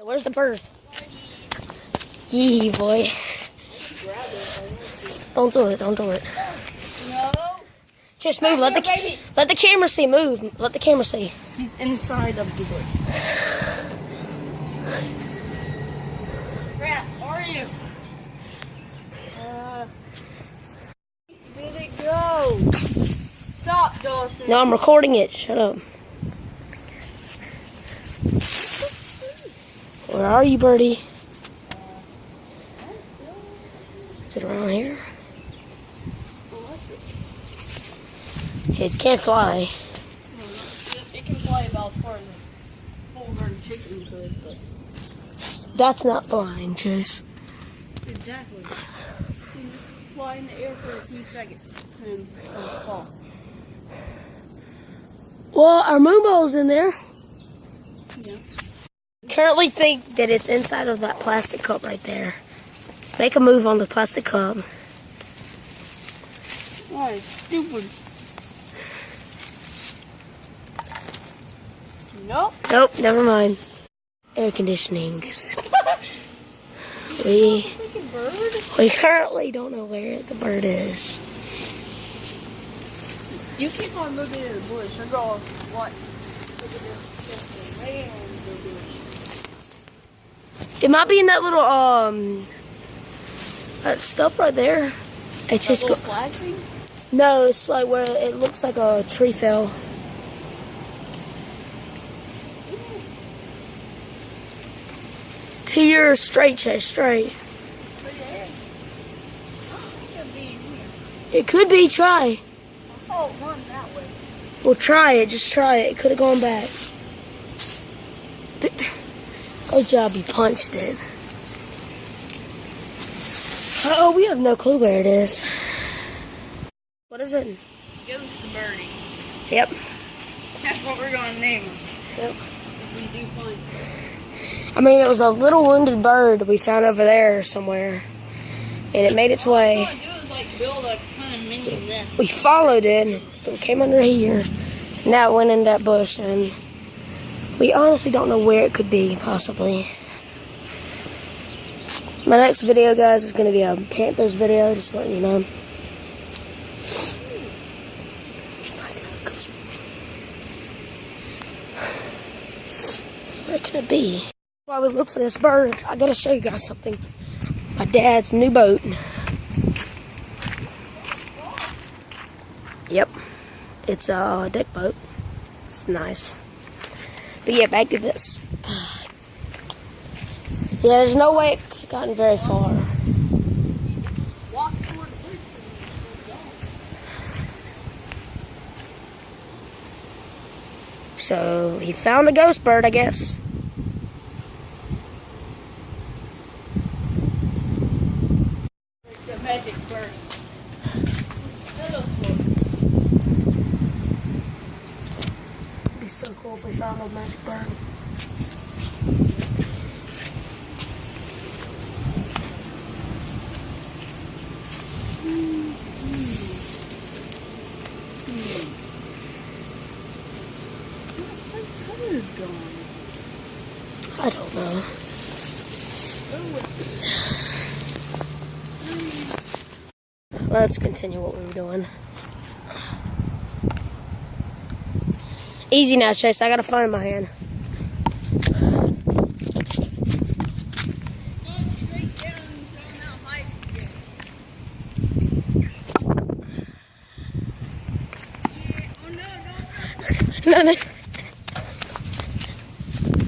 Where's the bird? Yee, boy. Don't do it. Don't do it. No. Just move. Let the camera see. Move. Let the camera see. He's inside of the bush. Rat, where are you? Where'd it go? Stop, Dawson. No, I'm recording it. Shut up. Where are you, birdie? Is it around here? It can't fly. It can fly about as far as a full-grown chicken could, but... That's not flying, Chase. Exactly. You can just fly in the air for a few seconds and fall. Well, our moon ball's in there. Yeah. Currently think that it's inside of that plastic cup right there. Make a move on the plastic cup. Oh, it's stupid. Nope. Nope, never mind. Air conditioning. We currently don't know where the bird is. You keep on looking at the bush. I go, what? Look at this around the bush. It might be in that little that stuff right there. It just little flag thing? No, it's like where it looks like a tree fell. To your straight, Chase, straight. It could be. Try. I saw it run that way. Well, try it. Just try it. It could have gone back. Good job. You punched it. Oh, we have no clue where it is. What is it? Ghost birdie. Yep. That's what we're going to name him. Yep. If we do find him. I mean, it was a little wounded bird we found over there somewhere, and it made its way. All I do is like build a kind of mini nest. We followed it, it came under here, and now it went in that bush, and we honestly don't know where it could be, possibly. My next video, guys, is going to be a Panthers video, just letting you know. Where could it be? While we look for this bird, I gotta show you guys something. My dad's new boat. Yep, it's a deck boat. It's nice. But yeah, back to this. Yeah, there's no way it could have gotten very far. So he found a ghost bird, I guess. The magic bird. It'd be so cool if we found a magic bird. I don't know. Let's continue what we were doing. Easy now, Chase. I got a phone in my hand. No.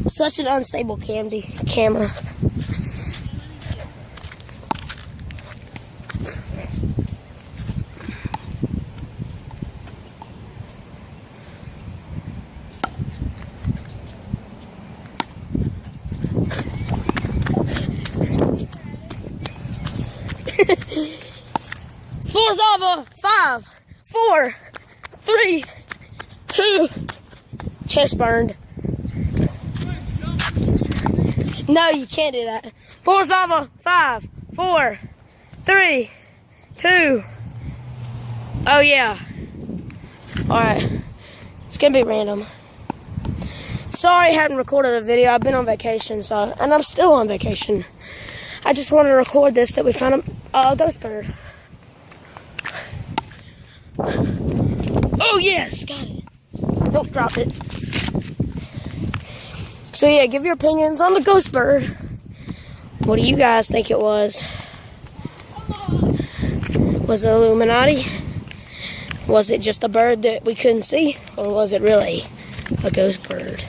Such an unstable camera. Floor's over. 5, 4, 3, 2. Chest burned. No, you can't do that. Floor's over. 5, 4, 3, 2. Oh yeah. All right. It's gonna be random. Sorry I hadn't recorded a video. I've been on vacation, and I'm still on vacation. I just wanted to record this that we found a ghost bird. Oh yes, got it. Nope, dropped it. So yeah, give your opinions on the ghost bird. What do you guys think it was? Was it Illuminati? Was it just a bird that we couldn't see? Or was it really a ghost bird?